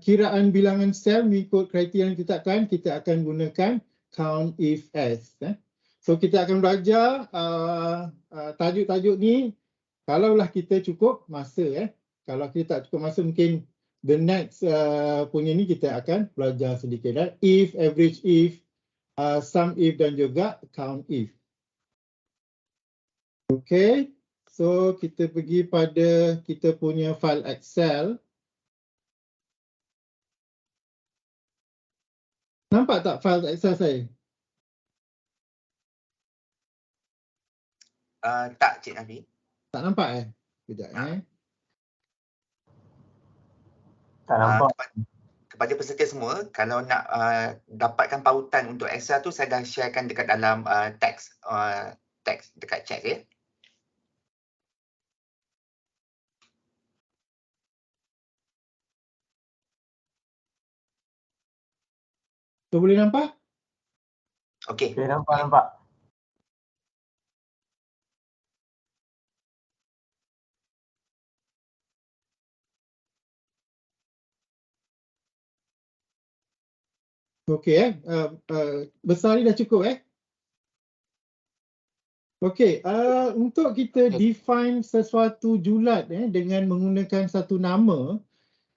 kiraan bilangan sel mengikut kriteria yang ditetapkan, kita akan gunakan count if as. So kita akan belajar tajuk-tajuk ni kalaulah kita cukup masa. Kalau kita tak cukup masa, mungkin the next punya ni kita akan belajar sedikit. If, average if, sum if dan juga count if. Okay, so kita pergi pada kita punya file Excel. Nampak tak file Excel saya? Tak, Cik Nabi. Tak nampak Sekejap Tak nampak. Kepada peserta semua, kalau nak dapatkan pautan untuk Excel tu, saya dah sharekan dekat dalam teks dekat chat ya. So boleh nampak? Okey. Okay, nampak. Okey besar ni dah cukup Okey, untuk kita define sesuatu julat dengan menggunakan satu nama.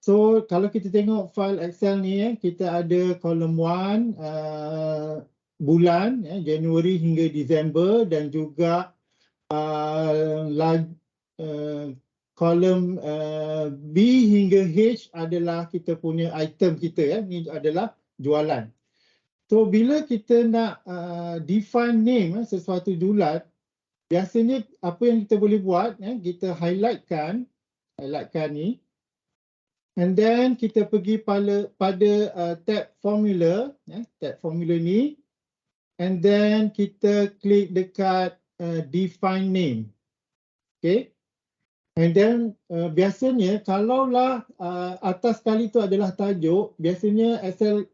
So kalau kita tengok file Excel ni kita ada column 1 bulan Januari hingga Disember, dan juga column B hingga H adalah kita punya item kita ni adalah jualan. So bila kita nak define name sesuatu julat, biasanya apa yang kita boleh buat kita highlightkan ni, and then kita pergi pada tab formula, tab formula ni, and then kita klik dekat define name. Okay, and then biasanya kalaulah atas sekali tu adalah tajuk, biasanya Excel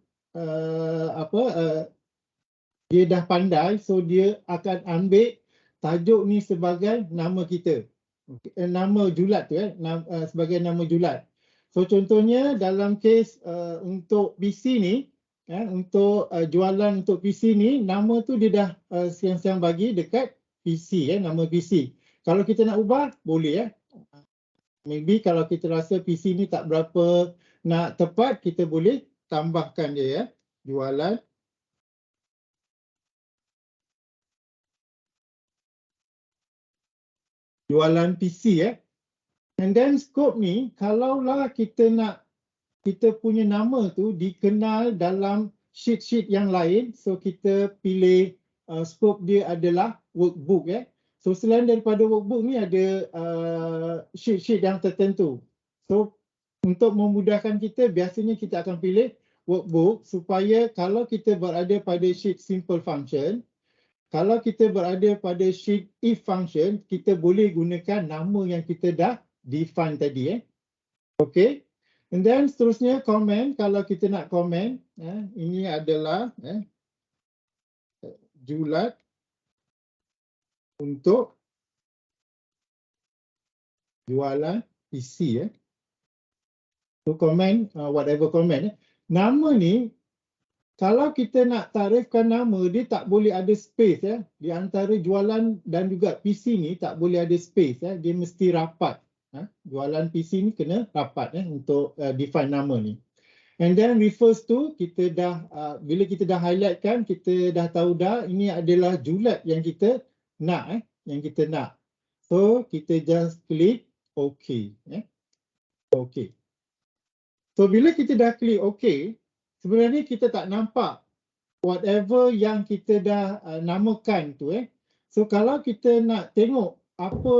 dia dah pandai, so dia akan ambil tajuk ni sebagai nama kita, nama julat tu sebagai nama julat. So contohnya dalam kes untuk PC ni, untuk jualan untuk PC ni, nama tu dia dah siang-siang bagi dekat PC, nama PC. Kalau kita nak ubah boleh maybe kalau kita rasa PC ni tak berapa nak tepat, kita boleh tambahkan dia jualan. Jualan PC And then scope ni, kalaulah kita nak kita punya nama tu dikenal dalam sheet-sheet yang lain, so kita pilih scope dia adalah workbook So selain daripada workbook ni ada sheet-sheet yang tertentu. So untuk memudahkan kita, biasanya kita akan pilih workbook supaya kalau kita berada pada sheet simple function, kalau kita berada pada sheet if function, kita boleh gunakan nama yang kita dah define tadi Okay. And then seterusnya comment. Kalau kita nak comment, ini adalah julat untuk jualan PC So comment, whatever comment Nama ni, kalau kita nak tarifkan nama, dia tak boleh ada space di antara jualan dan juga PC ni tak boleh ada space dia mesti rapat. Jualan PC ni kena rapat untuk define nama ni. And then refers to, kita dah bila kita dah highlightkan, kita dah tahu dah ini adalah julat yang kita nak So kita just klik OK. OK. So bila kita dah klik OK, sebenarnya kita tak nampak whatever yang kita dah namakan tu So kalau kita nak tengok apa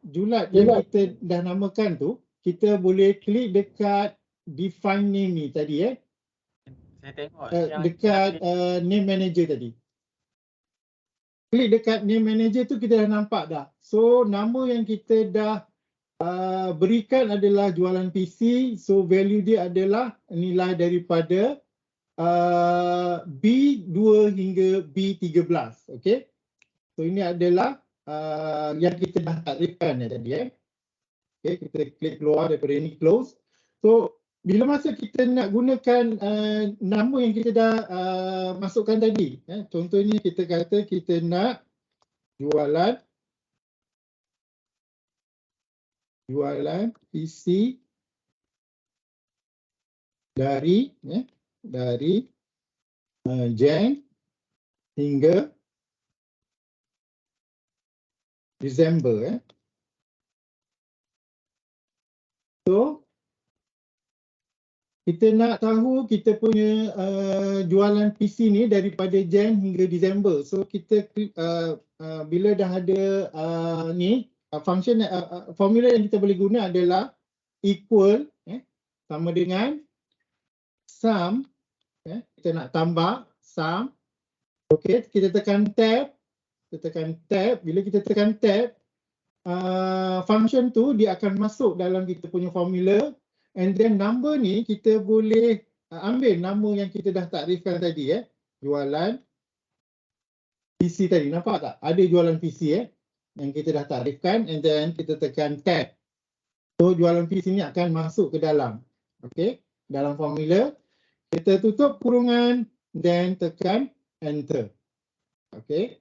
julat yang kita dah namakan tu, kita boleh klik dekat define name ni tadi Saya tengok dekat name manager tadi. Klik dekat name manager tu, kita dah nampak dah. So nama yang kita dah berikan adalah jualan PC, so value dia adalah nilai daripada B2 hingga B13. Okay, so ini adalah yang kita dah takrifkan tadi Okay, kita klik keluar daripada ini, close. So bila masa kita nak gunakan nama yang kita dah masukkan tadi, contohnya kita kata kita nak jualan PC dari Jan hingga Disember. So kita nak tahu kita punya jualan PC ni daripada Jan hingga Disember. So kita bila dah ada function formula yang kita boleh guna adalah equal sama dengan sum. Kita nak tambah sum. Okey, kita tekan tab. Bila kita tekan tab, function tu dia akan masuk dalam kita punya formula, and then number ni kita boleh ambil nama yang kita dah takrifkan tadi, jualan PC tadi. Nampak tak? Ada jualan PC yang kita dah takrifkan, and then kita tekan tab. So jualan PC ni akan masuk ke dalam. Okey, dalam formula. Kita tutup kurungan dan tekan enter. Okey.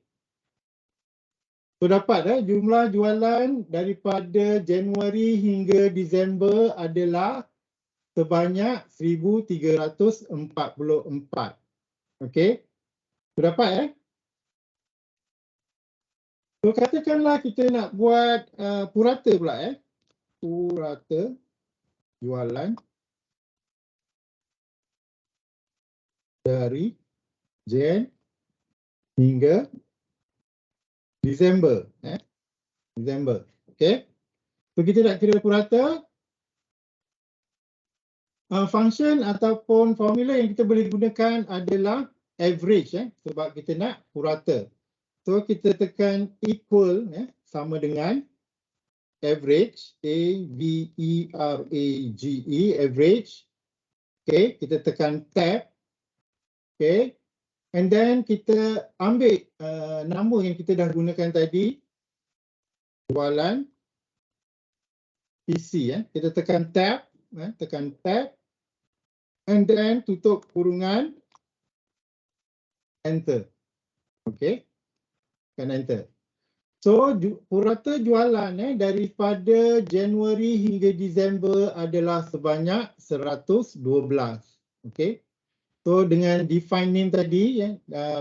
So dapat jumlah jualan daripada Januari hingga Disember adalah sebanyak 1,344. Okey. So dapat So katakanlah kita nak buat purata pula purata jualan dari Jan hingga Disember. Disember. Okey. So kita nak kira purata. Function ataupun formula yang kita boleh gunakan adalah average sebab kita nak purata. So kita tekan equal sama dengan average, A-V-E-R-A-G-E, average. Okey, kita tekan tab. Okey. And then kita ambil nama yang kita dah gunakan tadi, jualan PC. Kita tekan tab, and then tutup kurungan, enter. Okey, tekan enter. So purata jualan daripada Januari hingga Disember adalah sebanyak 112. Okey. So dengan define name tadi,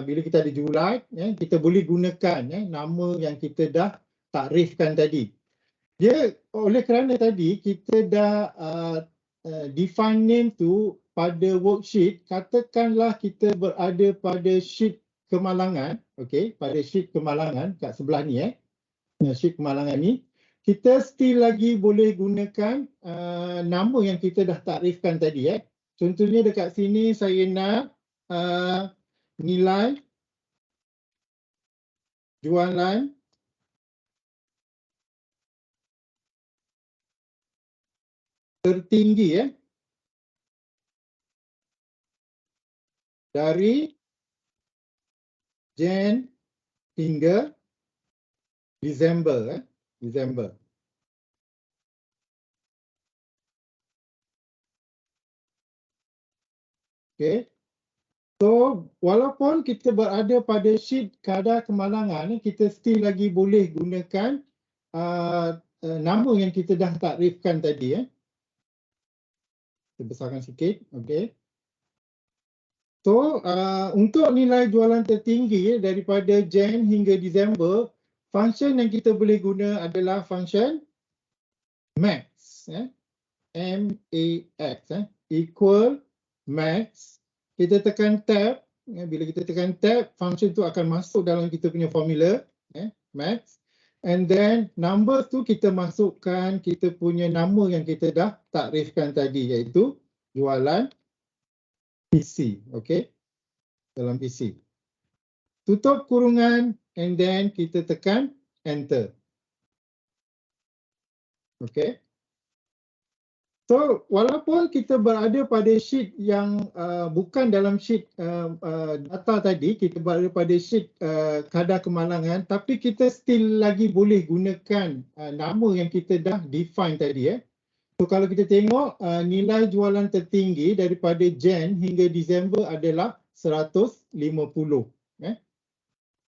bila kita ada jualan, kita boleh gunakan nama yang kita dah takrifkan tadi. Dia oleh kerana tadi kita dah define name tu pada worksheet, katakanlah kita berada pada sheet kemalangan, okey, pada sheet kemalangan kat sebelah ni sheet kemalangan ni, kita still lagi boleh gunakan nama yang kita dah takrifkan tadi. Contohnya dekat sini saya nak nilai jualan tertinggi dari Jan hingga Disember. Disember. Okay. So walaupun kita berada pada sheet kadar kemalangan, kita still lagi boleh gunakan nama yang kita dah takrifkan tadi. Kita besarkan sikit. Okay. So untuk nilai jualan tertinggi daripada Jan hingga Disember, function yang kita boleh guna adalah function max. M-A-X. Equal max. Kita tekan tab. Bila kita tekan tab, function tu akan masuk dalam kita punya formula, max. And then number tu kita masukkan kita punya nama yang kita dah takrifkan tadi, iaitu jualan PC. Okay, dalam PC. Tutup kurungan and then kita tekan enter. Okay. So walaupun kita berada pada sheet yang bukan dalam sheet data tadi, kita berada pada sheet kadar kemalangan, tapi kita still lagi boleh gunakan nama yang kita dah define tadi. So kalau kita tengok nilai jualan tertinggi daripada Jan hingga Disember adalah 150.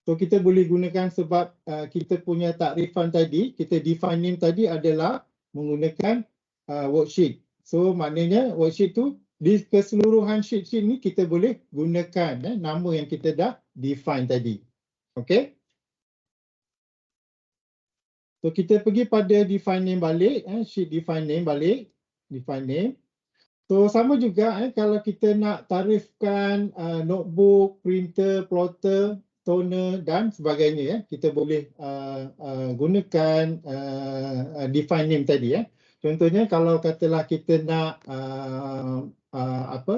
So kita boleh gunakan sebab kita punya takrifan tadi, kita define name tadi adalah menggunakan worksheet. So maknanya worksheet tu di keseluruhan sheet ni kita boleh gunakan nama yang kita dah define tadi. Okay. So kita pergi pada define name balik, sheet define name balik, define name. So sama juga kalau kita nak tarifkan notebook, printer, plotter, toner dan sebagainya, kita boleh gunakan define name tadi. Contohnya kalau katalah kita nak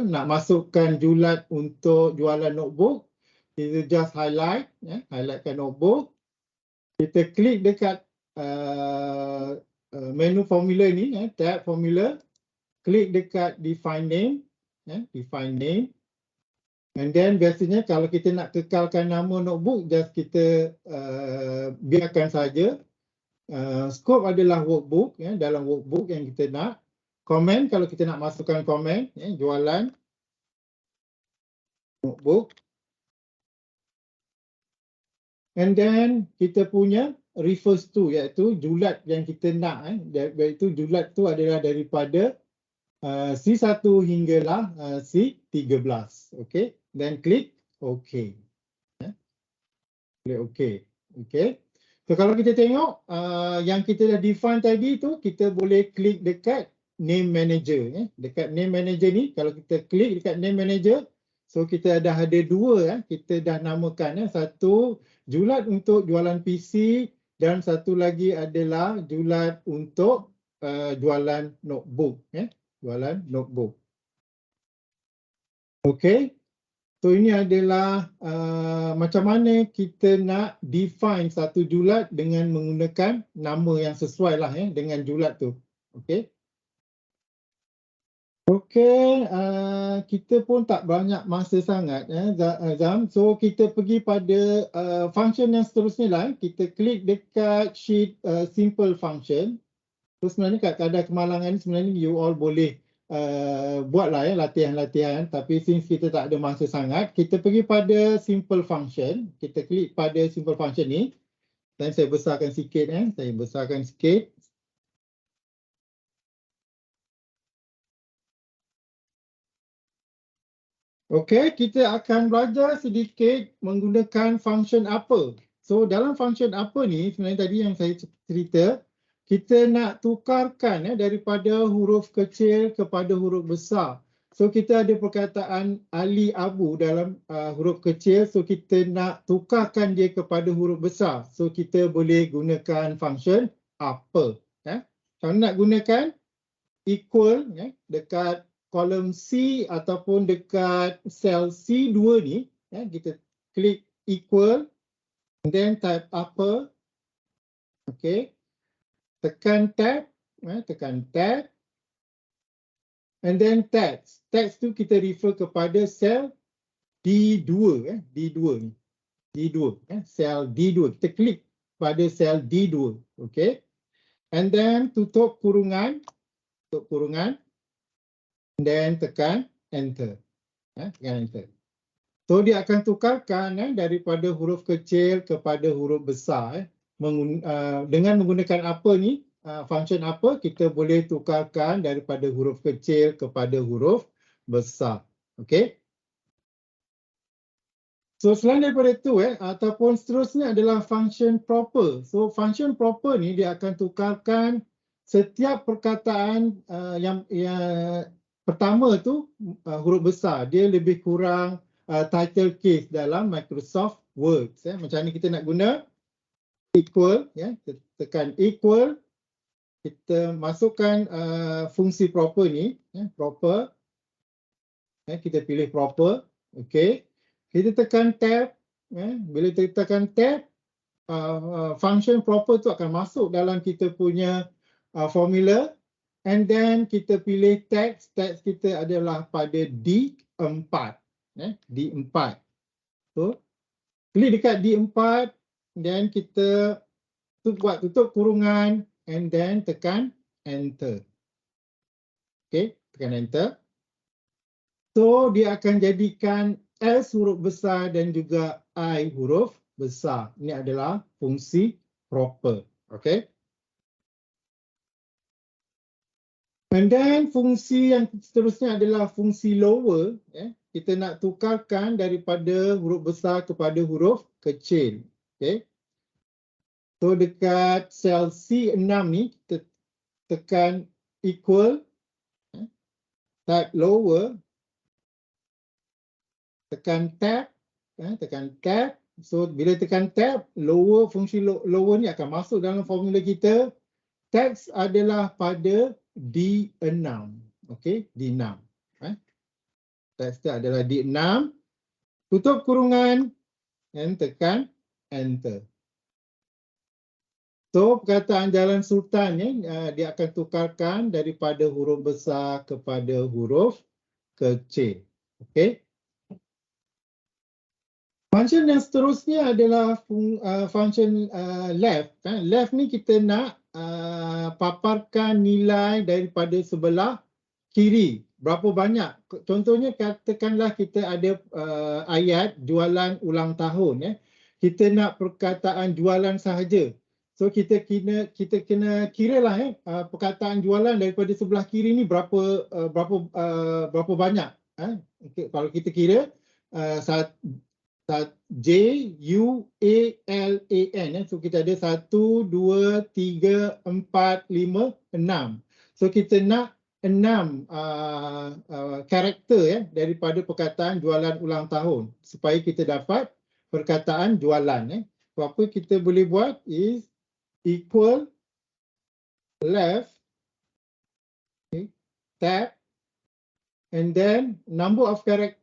nak masukkan julat untuk jualan notebook, kita just highlightkan notebook, kita klik dekat menu formula ni, tab formula, klik dekat define name, define name. And then biasanya kalau kita nak kekalkan nama notebook, just kita biarkan saja. Scope adalah workbook, dalam workbook yang kita nak. Comment, kalau kita nak masukkan comment, jualan notebook. And then kita punya refers to, iaitu julat yang kita nak. Iaitu julat tu adalah daripada C1 hinggalah C13. Okay, then klik OK. Klik OK. Okay. So kalau kita tengok yang kita dah define tadi tu, kita boleh klik dekat name manager. Dekat name manager ni, kalau kita klik dekat name manager, so kita dah ada dua, kita dah namakan. Satu julat untuk jualan PC dan satu lagi adalah julat untuk jualan notebook. Jualan notebook. Okay. So ini adalah macam mana kita nak define satu julat dengan menggunakan nama yang sesuai lah dengan julat tu. Okay. Okay, kita pun tak banyak masa sangat, Zam. So kita pergi pada function yang seterusnya lah. Kita klik dekat sheet simple function. So sebenarnya kat kadar kemalangan ni sebenarnya you all boleh buatlah latihan-latihan, tapi since kita tak ada masa sangat, kita pergi pada simple function. Kita klik pada simple function ni. Dan saya besarkan sikit, saya besarkan sikit. Okey, kita akan belajar sedikit menggunakan function apa. So dalam function apa ni, sebenarnya tadi yang saya cerita, kita nak tukarkan daripada huruf kecil kepada huruf besar. So kita ada perkataan Ali Abu dalam huruf kecil, so kita nak tukarkan dia kepada huruf besar. So kita boleh gunakan function apa. Kalau nak gunakan equal dekat kolom C ataupun dekat sel C2 ni, kita klik equal, then type apa, okay, tekan tab, and then text. Text tu kita refer kepada sel D2, D2 ni, D2, sel D2. Kita klik pada sel D2, okay, and then tutup kurungan, then tekan enter. Tekan enter. So dia akan tukarkan daripada huruf kecil kepada huruf besar. Dengan menggunakan apa ni, function apa, kita boleh tukarkan daripada huruf kecil kepada huruf besar. Okay. So selain daripada itu, ataupun seterusnya adalah function proper. So function proper ni dia akan tukarkan setiap perkataan yang pertama tu huruf besar, dia lebih kurang title case dalam Microsoft Word. Macam ni kita nak guna equal, tekan equal, kita masukkan fungsi proper ni, proper, kita pilih proper, okay. Kita tekan tab, bila kita tekan tab, function proper tu akan masuk dalam kita punya formula. And then kita pilih text, text kita adalah pada D4. D4. So, klik dekat D4, then kita buat tutup kurungan, and then tekan enter. Okey, tekan enter. So dia akan jadikan S huruf besar dan juga I huruf besar. Ini adalah fungsi proper. Okey. And then fungsi yang seterusnya adalah fungsi lower. Kita nak tukarkan daripada huruf besar kepada huruf kecil. Okey. So dekat sel C6 ni kita tekan equal, type lower, tekan tab, so bila tekan tab, lower, fungsi lower ni akan masuk dalam formula kita. Teks adalah pada D6. Okey, D6. Teks adalah D6. Tutup kurungan dan tekan enter. So perkataan Jalan Sultan ni dia akan tukarkan daripada huruf besar kepada huruf kecil. Okey. Function yang seterusnya adalah function left. Left ni kita nak paparkan nilai daripada sebelah kiri. Berapa banyak? Contohnya katakanlah kita ada ayat jualan ulang tahun. Kita nak perkataan jualan sahaja. So kita kena kiralah perkataan jualan daripada sebelah kiri ni berapa banyak. Okay, kalau kita kira JUALAN. So kita ada 1, 2, 3, 4, 5, 6. So kita nak 6 karakter daripada perkataan jualan ulang tahun supaya kita dapat perkataan jualan. So apa kita boleh buat is equal left, okay, tab, and then number of text.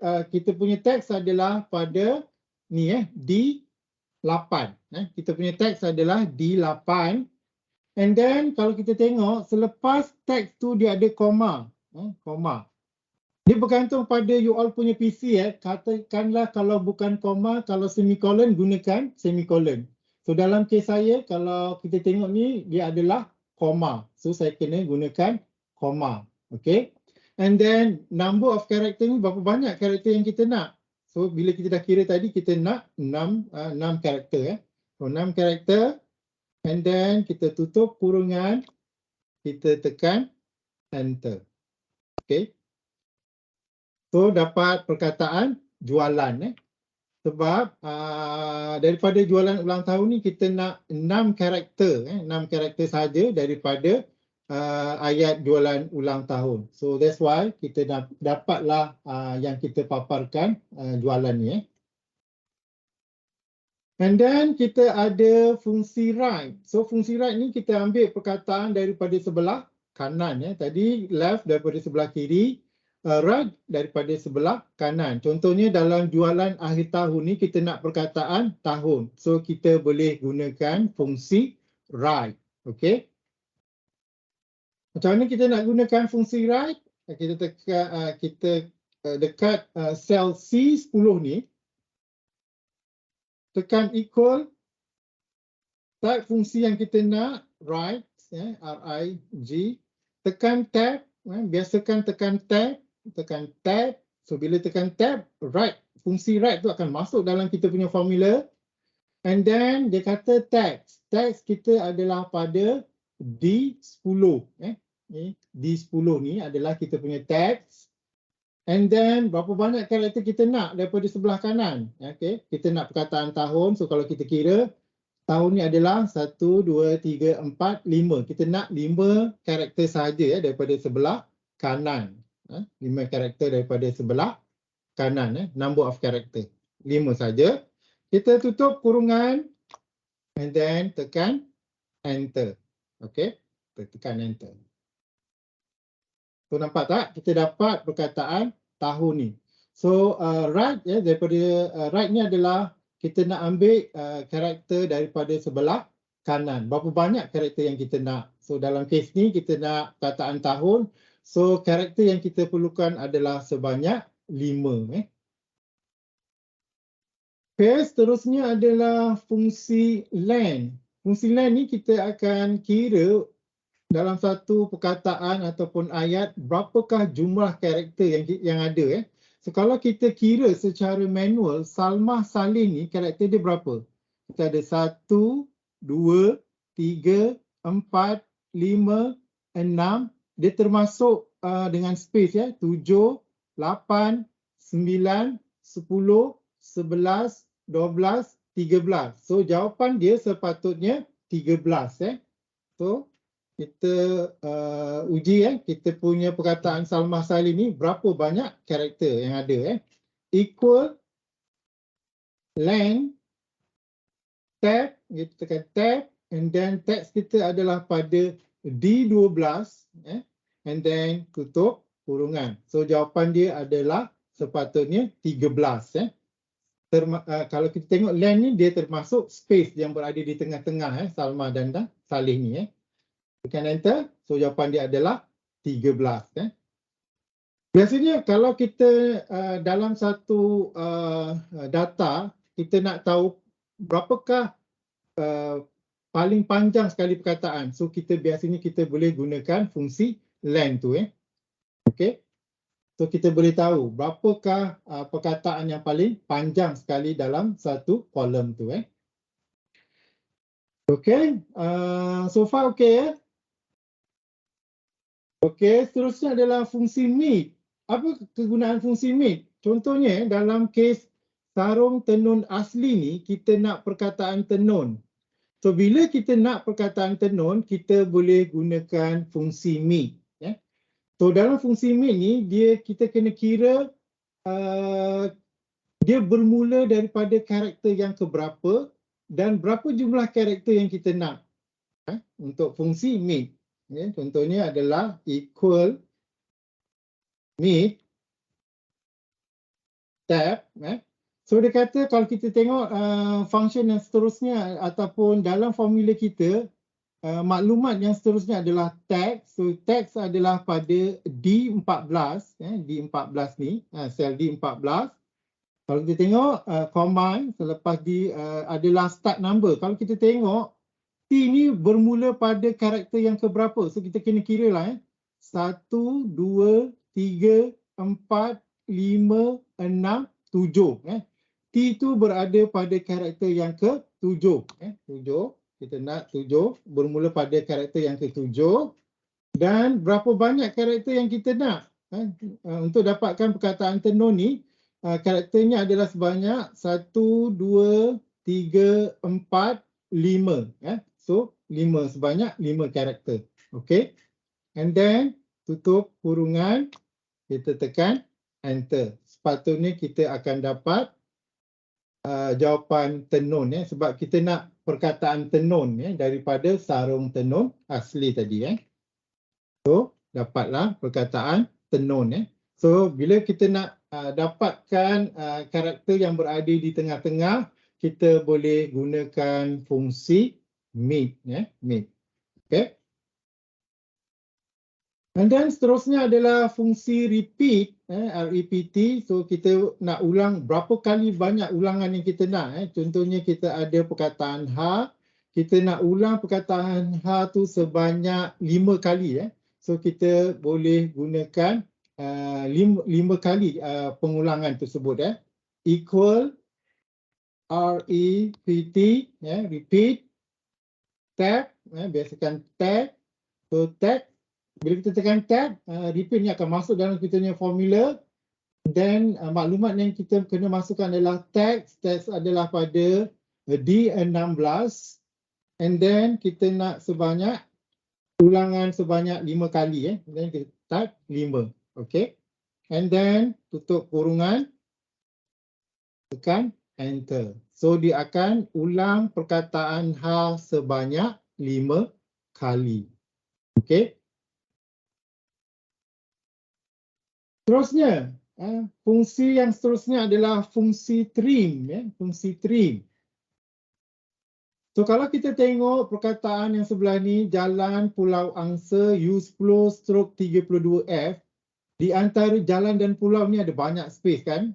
Kita punya teks adalah pada ni D8. Kita punya teks adalah D8. And then kalau kita tengok selepas teks tu dia ada koma. Koma. Dia bergantung pada you all punya PC. Katakanlah kalau bukan koma, kalau semicolon gunakan semicolon. So dalam kes saya kalau kita tengok ni dia adalah koma. So saya kena gunakan koma. Okay. And then number of character ni berapa banyak karakter yang kita nak. So bila kita dah kira tadi kita nak 6 karakter. So 6 karakter. And then kita tutup kurungan. Kita tekan enter. Okay. So dapat perkataan jualan. Sebab daripada jualan ulang tahun ni kita nak 6 karakter. 6 karakter saja daripada ayat jualan ulang tahun. So that's why kita dapatlah yang kita paparkan jualan ni. And then kita ada fungsi right. So fungsi right ni kita ambil perkataan daripada sebelah kanan. Tadi left daripada sebelah kiri, right daripada sebelah kanan. Contohnya dalam jualan akhir tahun ni kita nak perkataan tahun. So kita boleh gunakan fungsi right. Okay. Macam mana kita nak gunakan fungsi right? Kita dekat sel C10 ni, tekan equal, type fungsi yang kita nak, right, R-I-G, tekan tab, biasakan tekan tab, so bila tekan tab, right, fungsi right tu akan masuk dalam kita punya formula, and then dia kata text kita adalah pada D10. D10 ni adalah kita punya text. And then berapa banyak karakter kita nak daripada sebelah kanan. Okay. Kita nak perkataan tahun. So kalau kita kira tahun ni adalah 1, 2, 3, 4, 5. Kita nak 5 karakter sahaja daripada sebelah kanan. 5 karakter daripada sebelah kanan. Number of character. 5 saja. Kita tutup kurungan. And then tekan enter. Okay. Tekan enter. So nampak tak? Kita dapat perkataan tahun ni. So right daripada right ni adalah kita nak ambil karakter daripada sebelah kanan. Berapa banyak karakter yang kita nak. So dalam kes ni kita nak perkataan tahun. So karakter yang kita perlukan adalah sebanyak 5. Okay, seterusnya adalah fungsi len. Fungsi len ni kita akan kira dalam satu perkataan ataupun ayat, berapakah jumlah karakter yang ada. So kalau kita kira secara manual, Salmah Saleh ni karakter dia berapa? Kita ada 1, 2, 3, 4, 5, 6. Dia termasuk dengan space 7, 8, 9, 10, 11, 12, 13. So jawapan dia sepatutnya 13. So kita uji kita punya perkataan Salmah Saleh ni berapa banyak karakter yang ada. Equal length tab, kita tekan tab, and then text kita adalah pada D12 and then tutup kurungan. So jawapan dia adalah sepatutnya 13. Kalau kita tengok length ni dia termasuk space yang berada di tengah-tengah Salmah dan Saleh ni. Tekan enter, so jawapan dia adalah 13. Biasanya kalau kita dalam satu data, kita nak tahu berapakah paling panjang sekali perkataan. So biasanya kita boleh gunakan fungsi length tu. Okay. So kita boleh tahu berapakah perkataan yang paling panjang sekali dalam satu kolom tu. Okay, so far okay. Okey, seterusnya adalah fungsi meet. Apa kegunaan fungsi meet? Contohnya dalam kes sarung tenun asli ni, kita nak perkataan tenun. So bila kita nak perkataan tenun, kita boleh gunakan fungsi meet. So dalam fungsi meet ni, kita kena kira dia bermula daripada karakter yang keberapa dan berapa jumlah karakter yang kita nak untuk fungsi meet. Contohnya adalah equal meet tab. So dia kata kalau kita tengok function yang seterusnya ataupun dalam formula kita, maklumat yang seterusnya adalah text. So text adalah pada D14, D14 ni, sel D14. Kalau kita tengok command selepas D adalah start number. Kalau kita tengok T ni bermula pada karakter yang keberapa? So kita kena kira lah 1, 2, 3, 4, 5, 6, 7. T tu berada pada karakter yang ke-7. 7, kita nak 7 bermula pada karakter yang ke-7. Dan berapa banyak karakter yang kita nak? Untuk dapatkan perkataan tenun ni, karakternya adalah sebanyak 1, 2, 3, 4, 5. So 5, sebanyak 5 karakter. Okay. And then tutup kurungan, kita tekan enter. Sepatutnya kita akan dapat jawapan tenun sebab kita nak perkataan tenun daripada sarung tenun asli tadi. So dapatlah perkataan tenun. So bila kita nak dapatkan karakter yang berada di tengah-tengah, kita boleh gunakan fungsi meet. Meet. Okay. And then seterusnya adalah fungsi repeat, REPT. So kita nak ulang berapa kali banyak ulangan yang kita nak. Contohnya kita ada perkataan ha, kita nak ulang perkataan ha tu sebanyak 5 kali. So kita boleh gunakan 5 kali pengulangan tersebut. Equal REPT, repeat, tab, biasakan tab. So tab, bila kita tekan tab, repeat ni akan masuk dalam kita punya formula. Then maklumat yang kita kena masukkan adalah text. Text adalah pada D16. And then kita nak ulangan sebanyak 5 kali. Then kita type 5. Okay. And then tutup kurungan. Tekan enter. So dia akan ulang perkataan ha sebanyak 5 kali. Okay. Seterusnya, fungsi yang seterusnya adalah fungsi trim. Fungsi trim. So kalau kita tengok perkataan yang sebelah ni, Jalan Pulau Angsa U10/32F, di antara jalan dan pulau ni ada banyak space kan.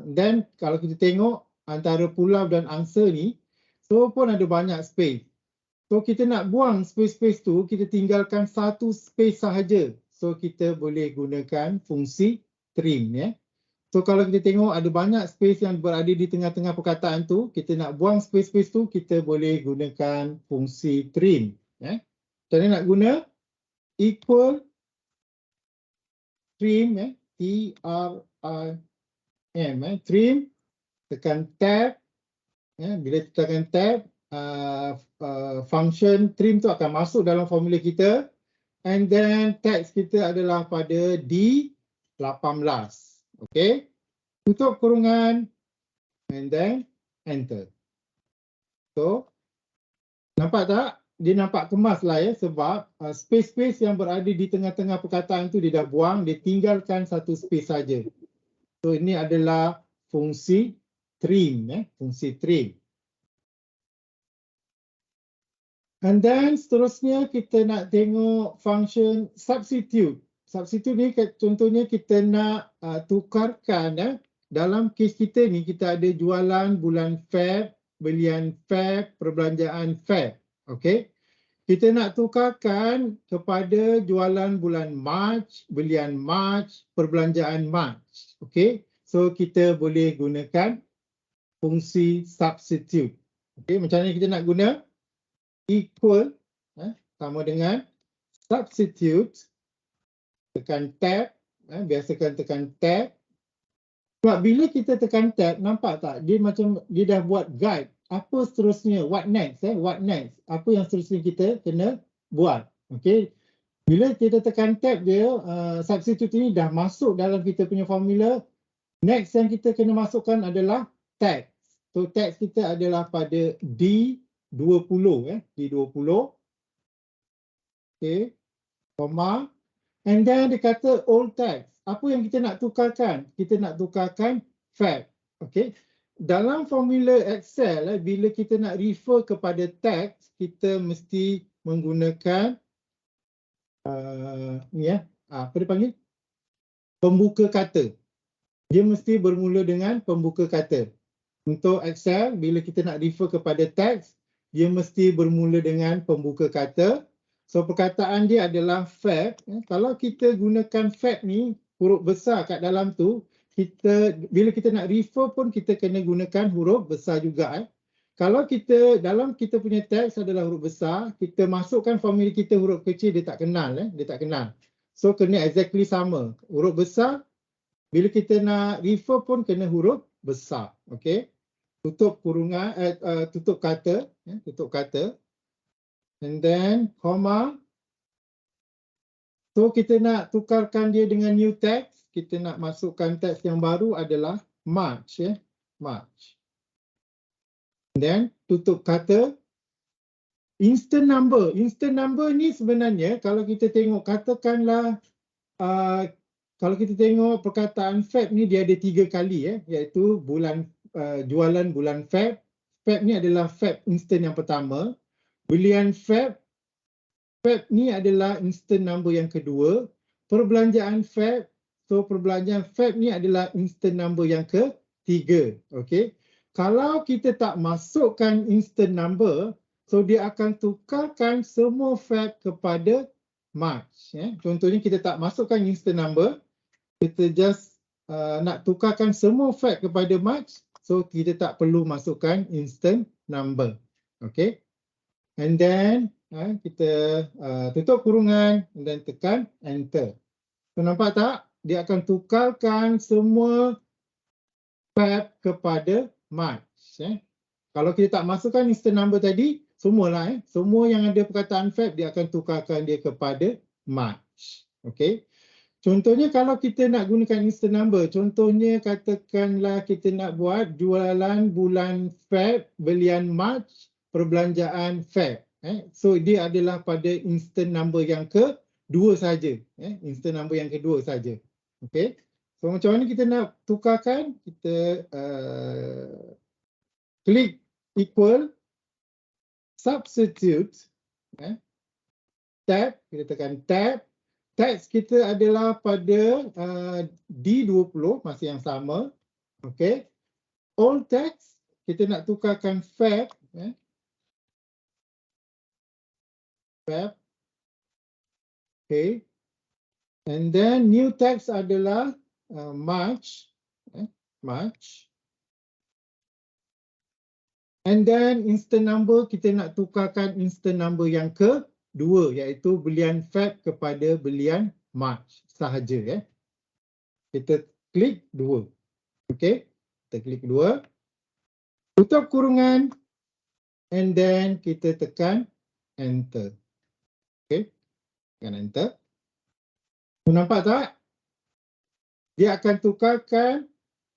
Then kalau kita tengok antara pulau dan angsa ni, so pun ada banyak space. So kita nak buang space-space tu, kita tinggalkan satu space sahaja. So kita boleh gunakan fungsi trim ya. So kalau kita tengok ada banyak space yang berada di tengah-tengah perkataan tu, kita nak buang space-space tu, kita boleh gunakan fungsi trim ya. Macam mana nak guna? Equal trim ya, T-R-I-M trim, tekan tab ya, bila tekan tab function trim tu akan masuk dalam formula kita, and then text kita adalah pada D18. Okay, tutup kurungan and then enter. So nampak tak? Dia nampak kemas lah ya, sebab space-space yang berada di tengah-tengah perkataan tu dia dah buang, dia tinggalkan satu space saja. So ini adalah fungsi trim ya, fungsi trim. And then seterusnya kita nak tengok function substitute. Substitute ni contohnya kita nak tukarkan ya. Dalam kes kita ni kita ada jualan bulan Feb, belian Feb, perbelanjaan Feb. Okey. Kita nak tukarkan kepada jualan bulan Mac, belian Mac, perbelanjaan Mac. Okey. So kita boleh gunakan fungsi substitute. Okey, macam mana kita nak guna? Equal sama dengan substitute, tekan tab, biasakan tekan tab. Sebab bila kita tekan tab, nampak tak dia macam dia dah buat guide apa seterusnya, what next what next, apa yang seterusnya kita kena buat. Okey, bila kita tekan tab dia substitute ini dah masuk dalam kita punya formula. Next yang kita kena masukkan adalah text. So text kita adalah pada D20 D20. Okey, koma, and then dia kata old text. Apa yang kita nak tukarkan? Kita nak tukarkan Feb. Okey, dalam formula Excel bila kita nak refer kepada text, kita mesti menggunakan apa dia panggil? Pembuka kata. Dia mesti bermula dengan pembuka kata. Untuk Excel, bila kita nak refer kepada teks, dia mesti bermula dengan pembuka kata. So perkataan dia adalah Feb. Kalau kita gunakan Feb ni, huruf besar kat dalam tu, bila kita nak refer pun kita kena gunakan huruf besar juga. Kalau kita dalam kita punya teks adalah huruf besar, kita masukkan formula kita huruf kecil, dia tak kenal. Dia tak kenal. So kena exactly sama. Huruf besar, bila kita nak refer pun kena huruf besar. Okey. Tutup kurungan, tutup kata, tutup kata. And then comma. So kita nak tukarkan dia dengan new text. Kita nak masukkan teks yang baru adalah March March. And then tutup kata. Instant number. Instant number ni sebenarnya kalau kita tengok katakanlah kalau kita tengok perkataan Feb ni dia ada 3 kali iaitu jualan bulan Feb. Feb ni adalah Feb instant yang pertama. Belian Feb ni adalah instant number yang kedua. Perbelanjaan Feb, so perbelanjaan Feb ni adalah instant number yang ketiga. Okey. Kalau kita tak masukkan instant number, so dia akan tukarkan semua Feb kepada March. Contohnya kita tak masukkan instant number, kita just nak tukarkan semua Feb kepada March, so kita tak perlu masukkan instant number. Okay. And then kita tutup kurungan dan tekan enter. So nampak tak? Dia akan tukarkan semua Feb kepada March. Kalau kita tak masukkan instant number tadi, semualah semua yang ada perkataan Feb dia akan tukarkan dia kepada March. Okay. Contohnya kalau kita nak gunakan instant number, contohnya katakanlah kita nak buat jualan bulan Feb, belian March, perbelanjaan Feb. So dia adalah pada instant number yang kedua saja. Instant number yang kedua saja. Okay. So macam mana kita nak tukarkan? Kita klik equal, substitute, tab, kita tekan tab. Teks kita adalah pada D20, masih yang sama. Okay. All text, kita nak tukarkan Feb. Feb. Okay. And then new text adalah March. March. And then instant number kita nak tukarkan instant number yang kedua iaitu belian Feb kepada belian March sahaja. Kita klik 2. Okey. Kita klik 2. Tutup kurungan and then kita tekan enter. Okey. Tekan enter. Nampak tak? Dia akan tukarkan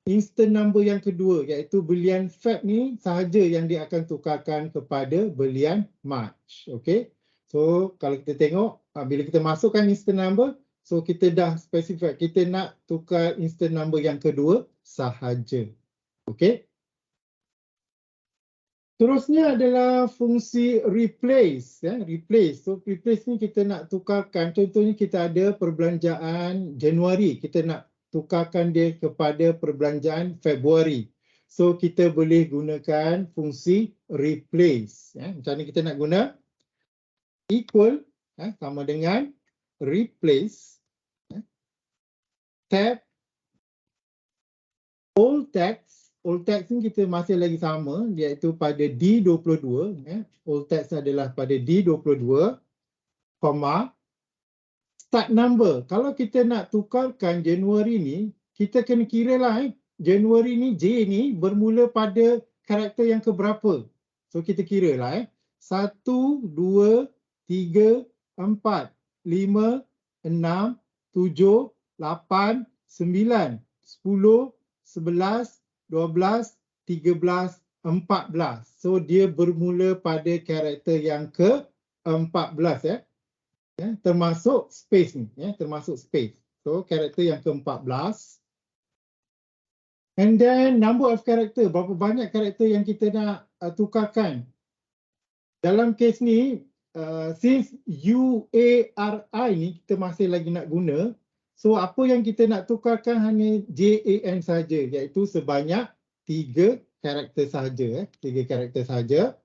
instant number yang kedua iaitu belian Feb ni sahaja yang dia akan tukarkan kepada belian March. Okey. So kalau kita tengok bila kita masukkan instant number, so kita dah specify kita nak tukar instant number yang kedua sahaja. Okey. Terusnya adalah fungsi replace. Replace. So replace ni kita nak tukarkan. Contohnya kita ada perbelanjaan Januari. Kita nak tukarkan dia kepada perbelanjaan Februari. So kita boleh gunakan fungsi replace. Macam ni kita nak guna equal sama dengan replace tab old text. Old text ni kita masih lagi sama iaitu pada D22. Old text adalah pada D22, start number. Kalau kita nak tukarkan Januari ni, kita kena kira lah Januari ni, J ni bermula pada karakter yang keberapa. So kita kira lah 1, 2, 3, 4, 5, 6, 7, 8, 9, 10, 11, 12, 13, 14. So dia bermula pada karakter yang ke-14 termasuk space ni termasuk space. So karakter yang ke-14. And then number of character, berapa banyak karakter yang kita nak tukarkan. Dalam kes ni since UARI ni kita masih lagi nak guna. So apa yang kita nak tukarkan hanya JAN saja iaitu sebanyak 3 karakter sahaja. 3 karakter sahaja.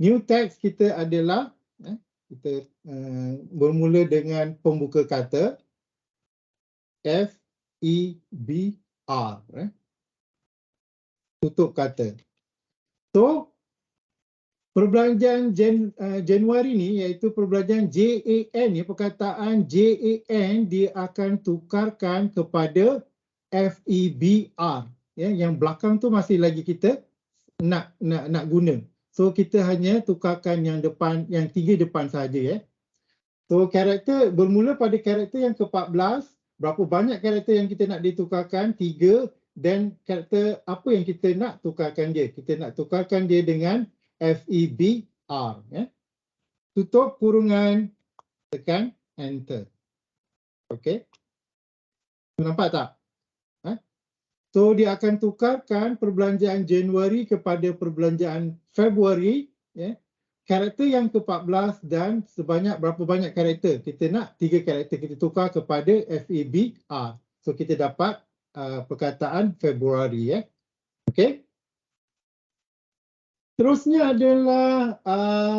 New text kita adalah kita bermula dengan pembuka kata FEBR. Tutup kata. So perbelanjaan Januari ni iaitu perbelanjaan JAN ni, perkataan JAN dia akan tukarkan kepada FEBR. Yang belakang tu masih lagi kita nak guna. So kita hanya tukarkan yang depan, yang 3 depan saja. So karakter bermula pada karakter yang ke-14. Berapa banyak karakter yang kita nak ditukarkan? 3. Dan karakter apa yang kita nak tukarkan dia? Kita nak tukarkan dia dengan FEBR. Tutup kurungan, tekan enter. Okey. Nampak tak? So dia akan tukarkan perbelanjaan Januari kepada perbelanjaan Februari. Karakter yang ke-14 dan sebanyak berapa banyak karakter? Kita nak 3 karakter, kita tukar kepada FEBR. So kita dapat perkataan Februari. Okey. Terusnya adalah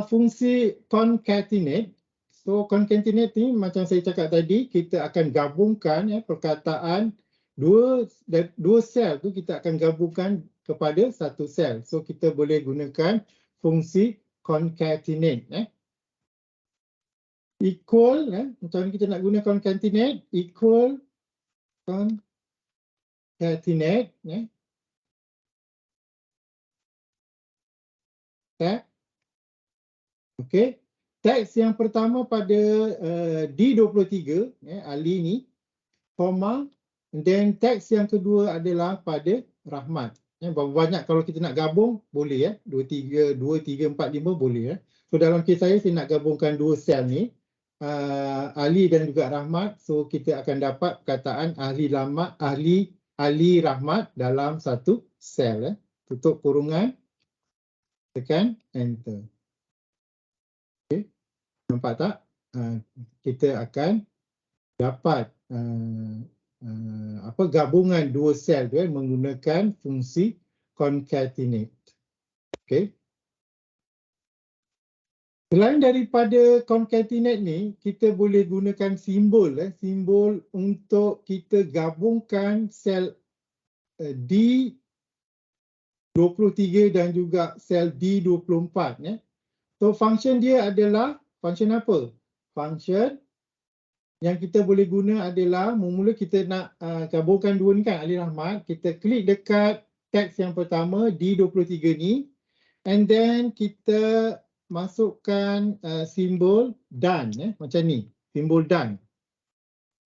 fungsi concatenate. So concatenate ni macam saya cakap tadi, kita akan gabungkan perkataan dua sel tu kita akan gabungkan kepada satu sel. So kita boleh gunakan fungsi concatenate. Equal, macam ni kita nak guna concatenate, equal concatenate. Okey. Teks yang pertama pada D23, Ali ni, koma, dan teks yang kedua adalah pada Rahmat. Berapa banyak kalau kita nak gabung, boleh 2, 3, 4, 5 boleh. So dalam kes saya nak gabungkan 2 sel ni, Ali dan juga Rahmat. So kita akan dapat perkataan Ali Rahmat dalam satu sel. Tutup kurungan, tekan enter. Okay. Nampak tak? Kita akan dapat gabungan 2 sel tu menggunakan fungsi concatenate. Okay. Selain daripada concatenate ni, kita boleh gunakan simbol simbol untuk kita gabungkan sel D23 dan juga sel D24 So function dia adalah function apa? Function yang kita boleh guna adalah mula kita nak gabungkan dua ni kan Ali Rahmat, kita klik dekat teks yang pertama D23 ni and then kita masukkan simbol done macam ni, simbol done.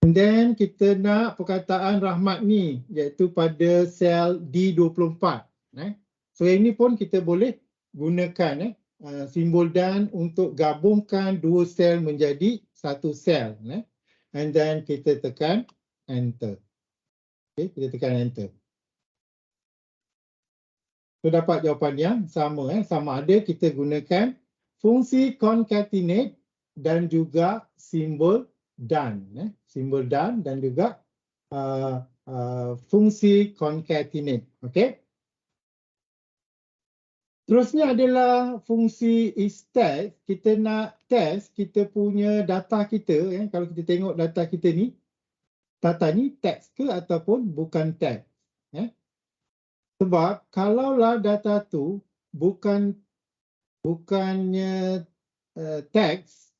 And then kita nak perkataan Rahmat ni iaitu pada sel D24. So ini pun kita boleh gunakan simbol done untuk gabungkan dua sel menjadi satu sel. And then kita tekan enter. Okay, kita tekan enter. So dapat jawapan yang sama. Sama ada kita gunakan fungsi concatenate dan juga simbol done. Simbol done dan juga fungsi concatenate. Okay. Terusnya adalah fungsi is-test. Kita nak test kita punya data kita. Kalau kita tengok data kita ni, data ni teks ke ataupun bukan teks. Sebab kalaulah data tu bukannya teks,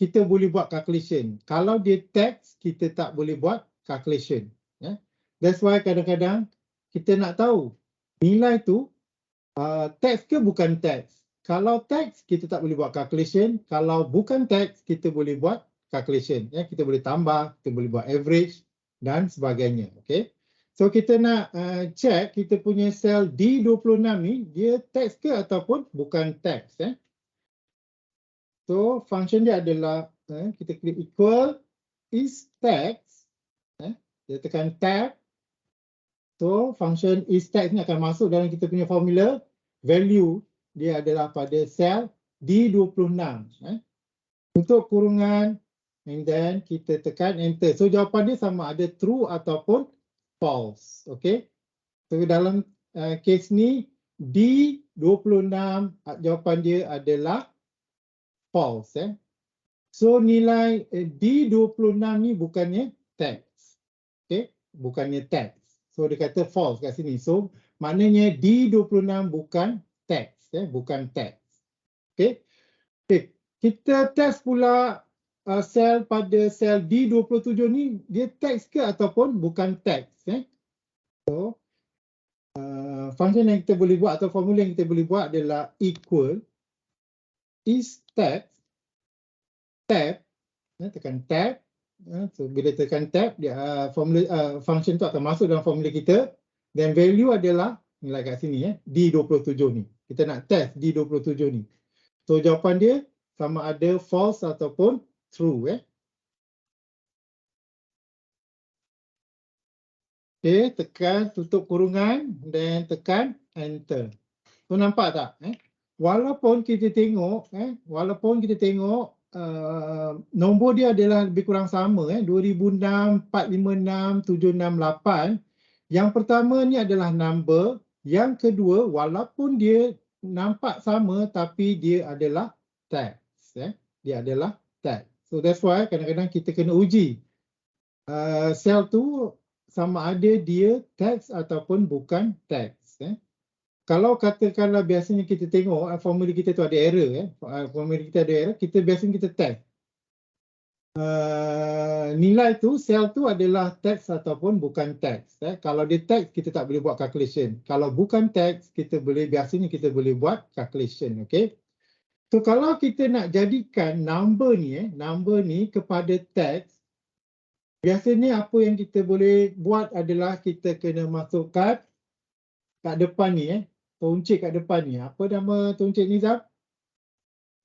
kita boleh buat calculation. Kalau dia teks, kita tak boleh buat calculation. That's why kadang-kadang kita nak tahu nilai tu teks ke bukan teks. Kalau teks, kita tak boleh buat calculation. Kalau bukan teks, kita boleh buat calculation. Kita boleh tambah, kita boleh buat average dan sebagainya. Okay. So kita nak check kita punya sel D26 ni, dia teks ke ataupun bukan teks. So function dia adalah, kita klik equal is text. Kita tekan tab. So function is text ni akan masuk dalam kita punya formula. Value dia adalah pada sel D26. Untuk kurungan and then kita tekan enter. So jawapan dia sama ada true ataupun false. Okay. So dalam case ni D26 jawapan dia adalah false. So nilai D26 ni bukannya text. Okay. Bukannya text. So dia kata false kat sini. So maknanya D26 bukan teks, bukan teks. Okay. Okay. Kita test pula sel pada sel D27 ni, dia teks ke ataupun bukan teks. So function yang kita boleh buat atau formula yang kita boleh buat adalah equal is text tab, tekan tab. So bila tekan tab, dia formula function tu akan masuk dalam formula kita. Dan value adalah nilai kat sini D27 ni. Kita nak test D27 ni. So jawapan dia sama ada false ataupun true. Okay, tekan tutup kurungan dan tekan enter. So nampak tak? Walaupun kita tengok nombor dia adalah lebih kurang sama 2006, 456, 768. Yang pertama ni adalah number, yang kedua walaupun dia nampak sama tapi dia adalah text. Dia adalah text. So that's why kadang-kadang kita kena uji sel tu sama ada dia text ataupun bukan text. Kalau katakanlah biasanya kita tengok formula kita tu ada error, formula kita ada error, kita biasanya kita test. Nilai tu, sel tu adalah teks ataupun bukan teks. Kalau dia teks, kita tak boleh buat calculation. Kalau bukan teks, biasanya kita boleh buat calculation. Okay? So kalau kita nak jadikan number ni kepada teks, biasanya apa yang kita boleh buat adalah kita kena masukkan kat depan ni, tuncik kat depan ni. Apa nama tuncik ni, Zab?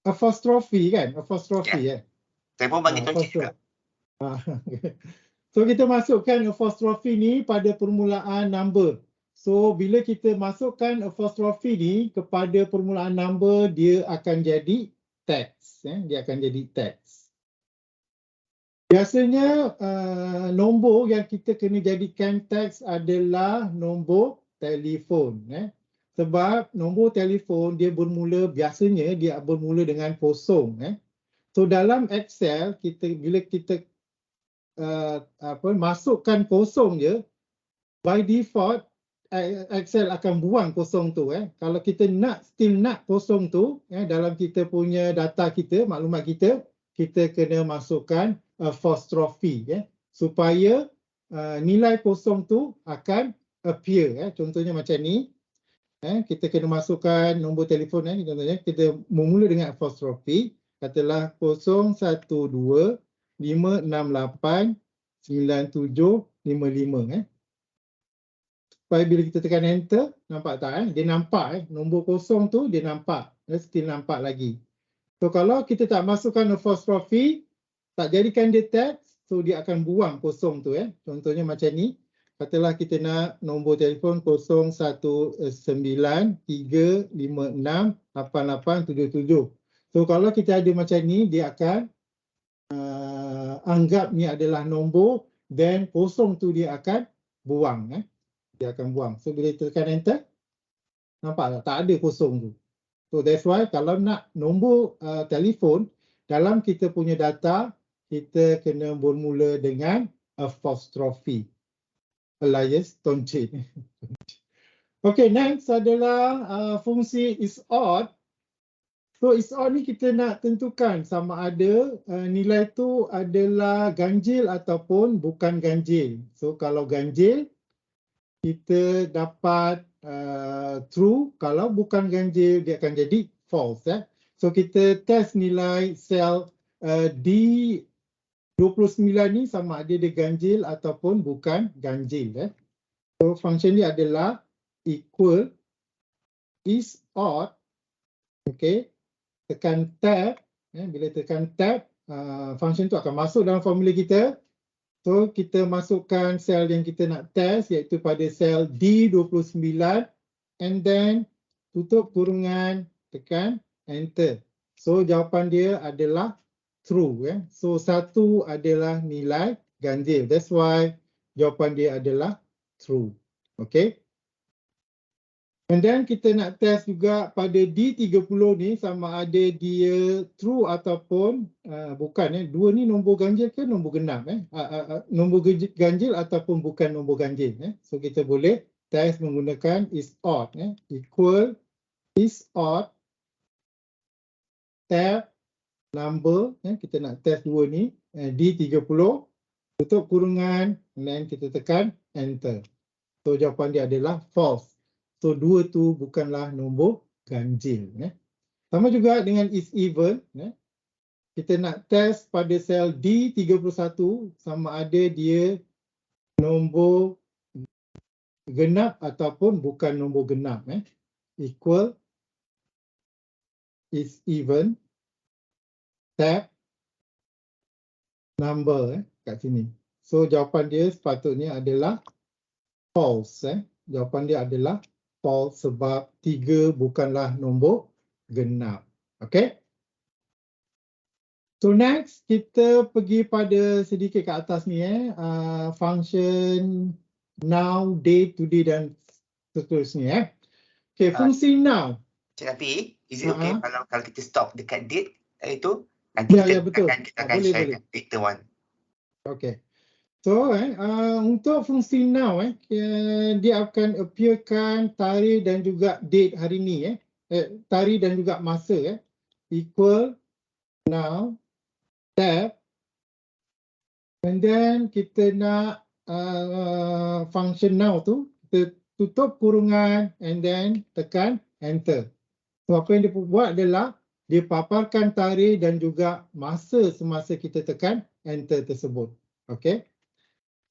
Apostrophe kan? Apostrophe. Saya pun bagi tuncik juga. So kita masukkan apostrophe ni pada permulaan number. So bila kita masukkan apostrophe ni kepada permulaan number, dia akan jadi teks. Dia akan jadi teks. Biasanya nombor yang kita kena jadikan teks adalah nombor telefon. Sebab nombor telefon dia bermula, biasanya dia bermula dengan kosong. So dalam Excel, bila kita masukkan kosong je, by default Excel akan buang kosong tu. Kalau kita still nak kosong tu, dalam kita punya data kita, maklumat kita kena masukkan apostrophe, supaya nilai kosong tu akan appear. Contohnya macam ni. Kita kena masukkan nombor telefon. Contohnya kita memula dengan apostrophe. Katalah 012 568 9755. Supaya bila kita tekan enter, nampak tak? Dia nampak nombor kosong tu dia nampak. Still nampak lagi. So kalau kita tak masukkan apostrophe, tak jadikan dia teks, so dia akan buang kosong tu. Contohnya macam ni. Katalah kita nak nombor telefon 0193568877. So kalau kita ada macam ni, dia akan anggap ni adalah nombor, then kosong tu dia akan buang. Dia akan buang. So bila tekan enter, nampak tak? Tak ada kosong tu. So that's why kalau nak nombor telefon, dalam kita punya data, kita kena bermula dengan apostrophe. Alias toncit. Okay, next adalah fungsi is odd. So is odd ni kita nak tentukan sama ada nilai tu adalah ganjil ataupun bukan ganjil. So kalau ganjil, kita dapat true. Kalau bukan ganjil, dia akan jadi false. So kita test nilai sel D29 ni sama ada dia ganjil ataupun bukan ganjil. So function dia adalah equal is odd. Okay. Tekan tab. Bila tekan tab, function tu akan masuk dalam formula kita. So kita masukkan sel yang kita nak test, iaitu pada sel D29, and then tutup kurungan, tekan enter. So jawapan dia adalah true. So 1 adalah nilai ganjil. That's why jawapan dia adalah true. Okay. And then kita nak test juga pada D30 ni sama ada dia true ataupun bukan. Dua ni nombor ganjil ke nombor genap? Nombor ganjil ataupun bukan nombor ganjil. So kita boleh test menggunakan is odd. Equal is odd tab number. Kita nak test dua ni. D30. Tutup kurungan. And then kita tekan enter. So jawapan dia adalah false. So dua tu bukanlah nombor ganjil. Sama juga dengan is even. Kita nak test pada sel D31 sama ada dia nombor genap ataupun bukan nombor genap. Equal is even tab number kat sini. So jawapan dia sepatutnya adalah false. Jawapan dia adalah false sebab 3 bukanlah nombor genap. Okay. So next kita pergi pada sedikit ke atas ni. Function now, date, today dan seterusnya. Okay, fungsi now. Cik Nafi, is it okay kalau kita stop dekat date itu? Nanti kita akan share later one. Okay. So untuk fungsi now dia akan appearkan tarikh dan juga date hari ni. Tarikh dan juga masa. Equal now tab, and then kita nak function now tu kita tutup kurungan and then tekan enter. So apa yang dia buat adalah dia paparkan tarikh dan juga masa semasa kita tekan enter tersebut. Okay.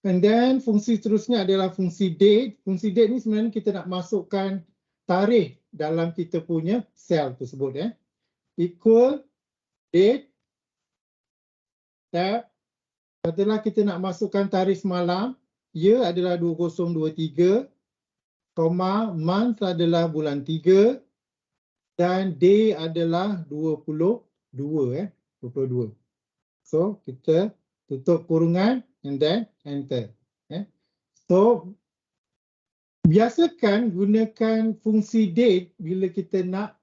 And then fungsi seterusnya adalah fungsi date. Fungsi date ni sebenarnya kita nak masukkan tarikh dalam kita punya sel tersebut. Equal date tab. Setelah kita nak masukkan tarikh semalam, year adalah 2023, month adalah bulan 3 dan day adalah 22. So kita tutup kurungan and then enter. So biasakan gunakan fungsi date bila kita nak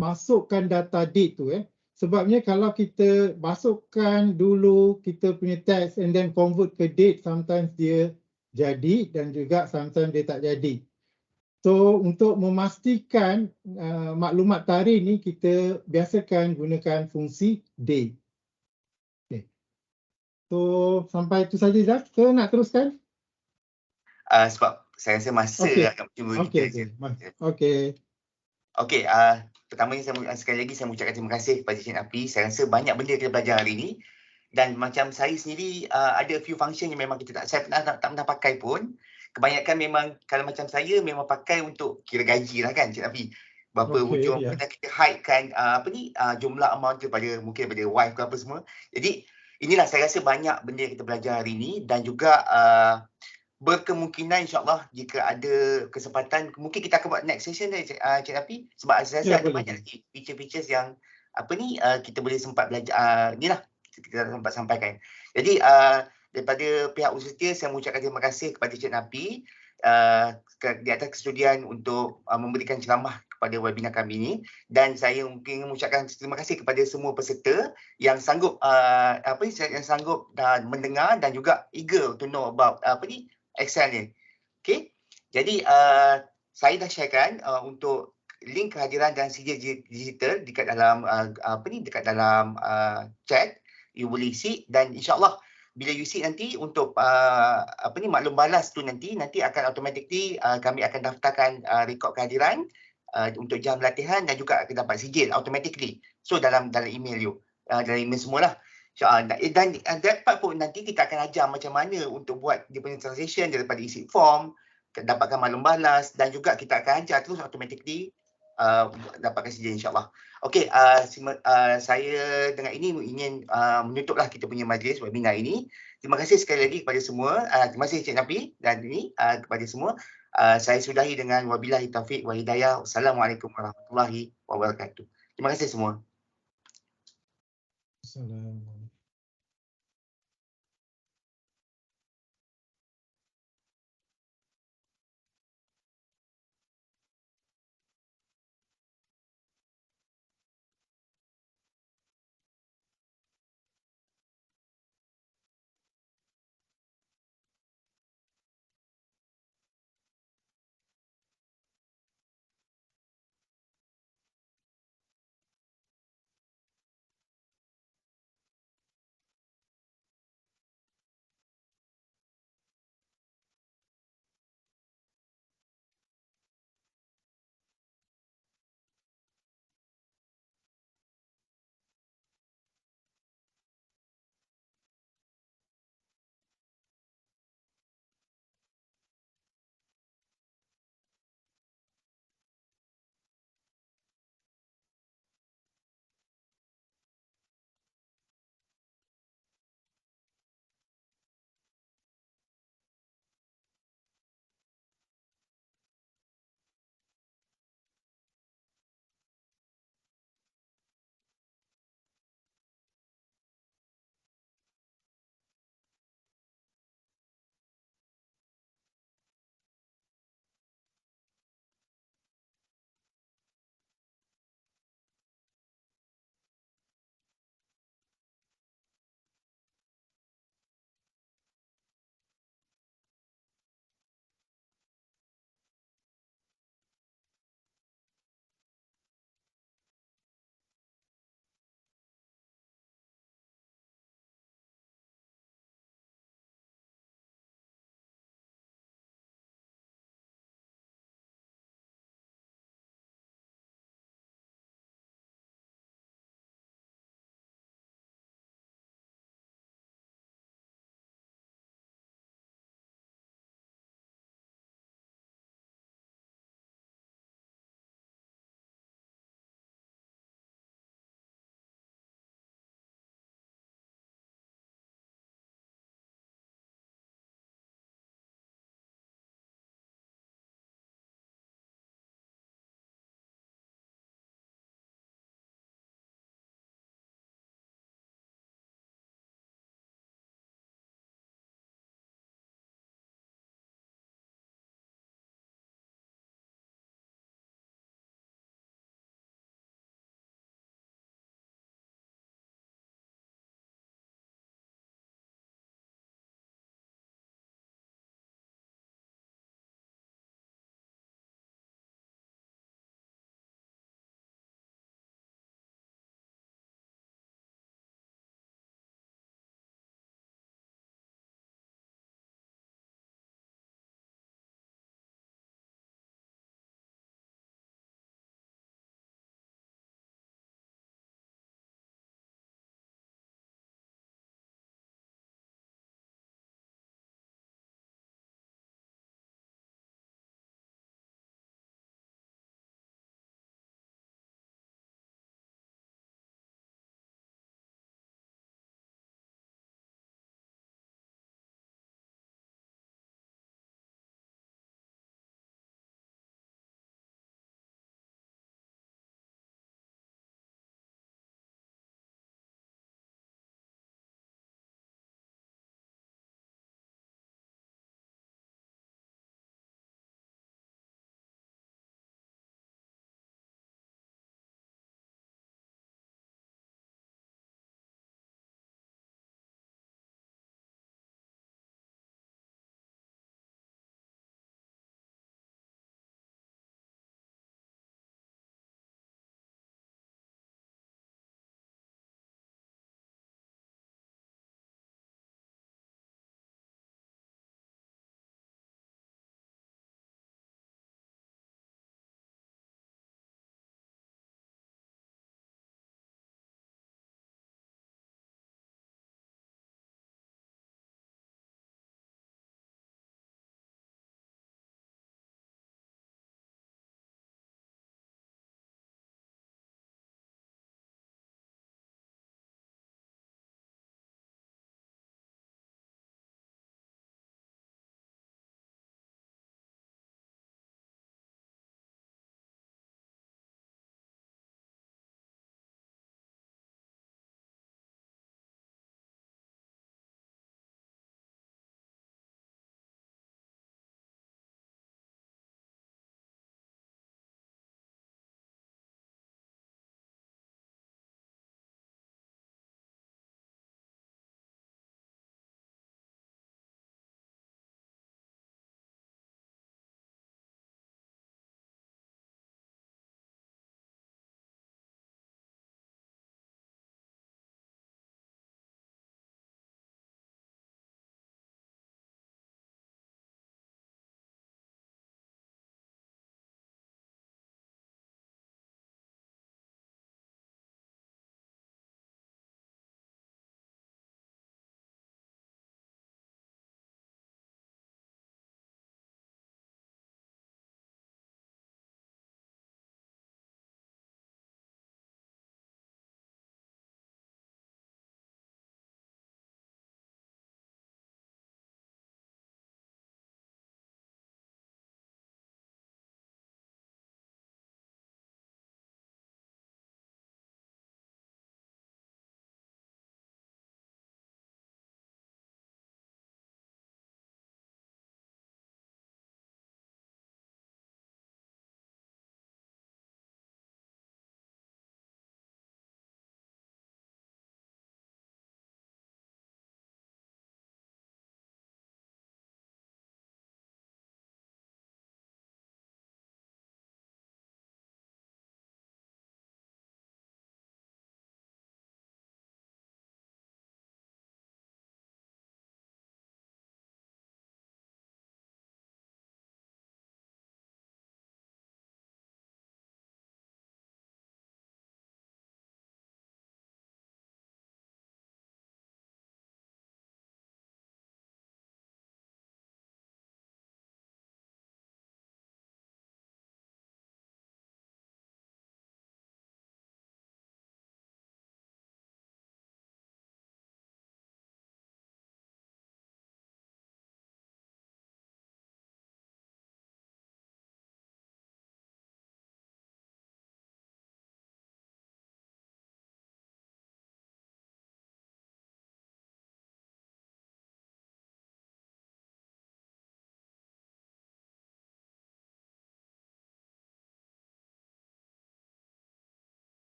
masukkan data date tu. Sebabnya kalau kita masukkan dulu kita punya teks and then convert ke date, sometimes dia jadi dan juga sometimes dia tak jadi. So untuk memastikan maklumat tarikh ni kita biasakan gunakan fungsi date. Okay. So sampai itu saja Zaf. So nak teruskan? Sebab saya rasa masa agak cuma kita. Okey, pertamanya sekali lagi saya mengucapkan terima kasih kepada Cik Nafi. Saya rasa banyak benda kita belajar hari ini. Dan macam saya sendiri ada few function yang memang saya tak pernah pakai pun. Kebanyakan memang kalau macam saya memang pakai untuk kira gaji lah kan Cik Nafi. Berapa hujung kita hide kan jumlah amount mungkin daripada wife ke apa semua. Jadi inilah saya rasa banyak benda yang kita belajar hari ini dan juga berkemungkinan insyaAllah jika ada kesempatan mungkin kita akan buat next session Cik Nafi sebab saya rasa ada banyak lagi feature-features yang kita boleh sempat belajar inilah kita sempat sampaikan. Jadi daripada pihak Usetia saya mengucapkan terima kasih kepada Cik Nafi di atas kesudian untuk memberikan ceramah kepada webinar kami ini dan saya mungkin mengucapkan terima kasih kepada semua peserta yang sanggup mendengar dan juga eager to know about Excel ni. Okey. Jadi saya dah sharekan untuk link kehadiran dan sijil digital dekat dalam dekat dalam chat. You boleh isi dan insya-Allah bila you isi nanti untuk maklum balas tu nanti akan automatically kami akan daftarkan rekod kehadiran untuk jam latihan dan juga akan dapat sijil automatically. So dalam email you. Dalam email semualah. Dan that part pun nanti kita akan ajar macam mana untuk buat dia punya transaction daripada isi form, dapatkan maklum balas dan juga kita akan ajar terus automatically dapatkan sijil insyaAllah. Okey, saya dengan ini ingin menutuplah kita punya majlis webinar ini. Terima kasih sekali lagi kepada semua. Terima kasih Cik Nafi dan ini kepada semua. Saya sudahi dengan wabillahi taufiq wa hidayah. Wassalamualaikum warahmatullahi wabarakatuh. Terima kasih semua. Assalamualaikum.